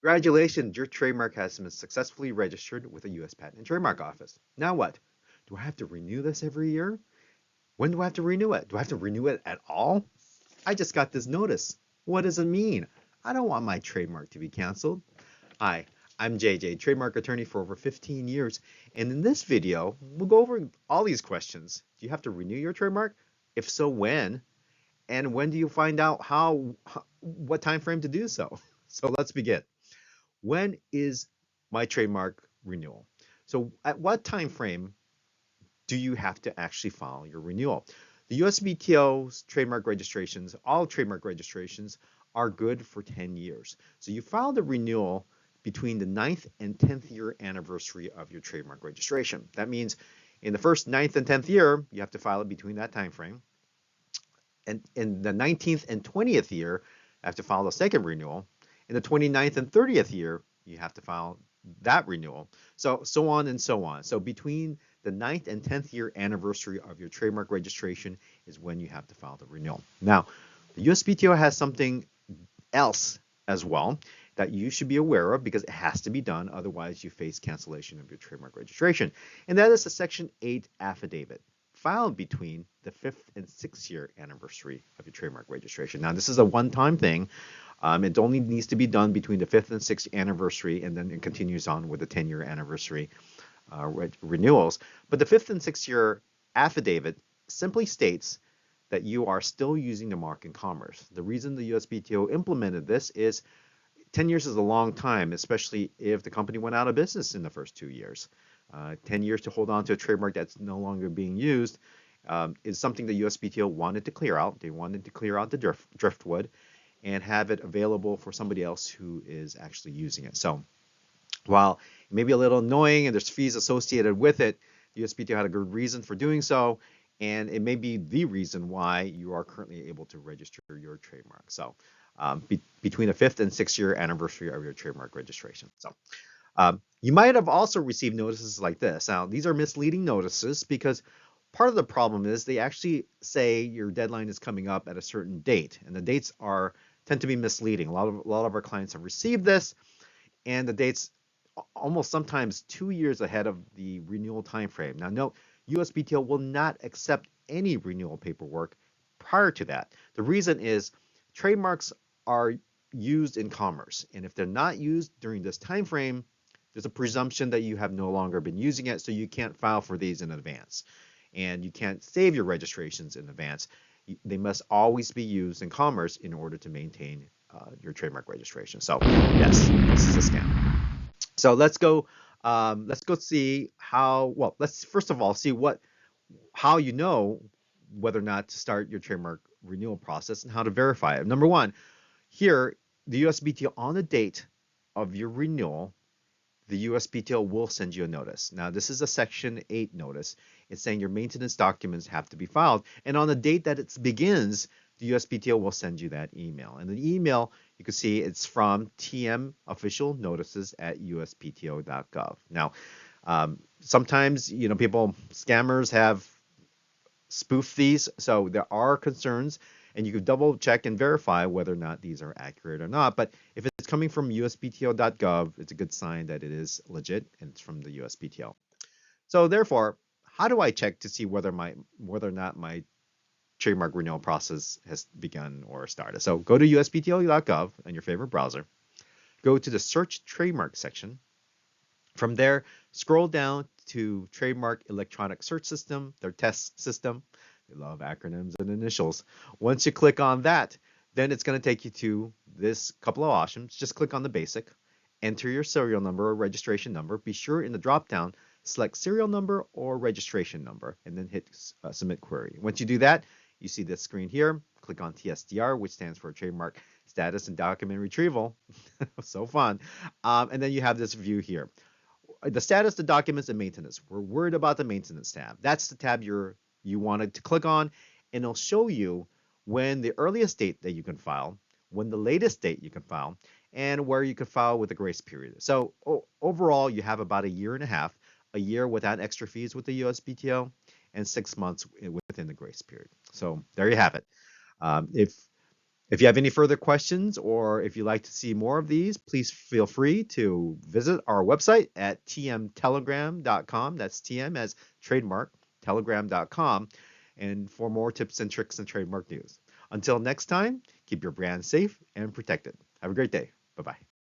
Congratulations, your trademark has been successfully registered with the U.S. Patent and Trademark Office. Now what? Do I have to renew this every year? When do I have to renew it? Do I have to renew it at all? I just got this notice. What does it mean? I don't want my trademark to be canceled. Hi, I'm JJ, trademark attorney for over 15 years, and in this video, we'll go over all these questions. Do you have to renew your trademark? If so, when? And when do you find out what time frame to do so? So let's begin. When is my trademark renewal? So at what time frame do you have to actually file your renewal? The USPTO's trademark registrations, all trademark registrations, are good for 10 years. So you file the renewal between the 9th and 10th year anniversary of your trademark registration. That means in the first 9th and 10th year, you have to file it between that time frame. And in the 19th and 20th year, you have to file the second renewal. In the 29th and 30th year, you have to file that renewal. So on and so on. So between the 9th and 10th year anniversary of your trademark registration is when you have to file the renewal. Now, the USPTO has something else as well that you should be aware of because it has to be done. Otherwise, you face cancellation of your trademark registration. And that is a Section 8 affidavit filed between the 5th and 6th year anniversary of your trademark registration. Now, this is a one-time thing. It only needs to be done between the 5th and 6th anniversary, and then it continues on with the 10-year anniversary renewals. But the 5th and 6th year affidavit simply states that you are still using the mark in commerce. The reason the USPTO implemented this is 10 years is a long time, especially if the company went out of business in the first 2 years. 10 years to hold on to a trademark that's no longer being used is something the USPTO wanted to clear out. They wanted to clear out the driftwood and have it available for somebody else who is actually using it. So while it may be a little annoying and there's fees associated with it, the USPTO had a good reason for doing so, and it may be the reason why you are currently able to register your trademark. So between the 5th and 6th year anniversary of your trademark registration. So you might have also received notices like this. Now, these are misleading notices because part of the problem is they actually say your deadline is coming up at a certain date, and the dates tend to be misleading. A lot of our clients have received this, and the dates almost sometimes 2 years ahead of the renewal time frame. Now, note, USPTO will not accept any renewal paperwork prior to that. The reason is trademarks are used in commerce, and if they're not used during this time frame, there's a presumption that you have no longer been using it, so you can't file for these in advance. And you can't save your registrations in advance. They must always be used in commerce in order to maintain your trademark registration. So yes, this is a scam. So let's go see how, well, let's first of all see how you know whether or not to start your trademark renewal process and how to verify it. Number one, here, the USPTO on the date of your renewal, the USPTO will send you a notice. Now, this is a Section 8 notice. It's saying your maintenance documents have to be filed. And on the date that it begins, the USPTO will send you that email. And the email, you can see it's from TM official notices at uspto.gov. Now, sometimes, scammers have spoofed these. So there are concerns, and you can double check and verify whether or not these are accurate or not. But if it's coming from uspto.gov, it's a good sign that it is legit and it's from the USPTO. So therefore, how do I check to see whether or not my trademark renewal process has begun or started? So go to uspto.gov on your favorite browser. Go to the search trademark section. From there, scroll down to trademark electronic search system, their test system. They love acronyms and initials. Once you click on that, then it's going to take you to this couple of options. Just click on the basic, enter your serial number or registration number. Be sure in the drop-down, select serial number or registration number, and then hit submit query. Once you do that, you see this screen here. Click on TSDR, which stands for Trademark Status and Document Retrieval. So fun. And then you have this view here. The status, the documents, and maintenance. We're worried about the maintenance tab. That's the tab you wanted to click on, and it'll show you when the earliest date that you can file, when the latest date you can file, and where you can file with a grace period. So overall, you have about a year and a half, a year without extra fees with the USPTO, and 6 months within the grace period. So there you have it. If If you have any further questions or if you'd like to see more of these, please feel free to visit our website at tmtelegram.com. That's TM as trademark, telegram.com, and for more tips and tricks and trademark news. Until next time, keep your brand safe and protected. Have a great day. Bye bye.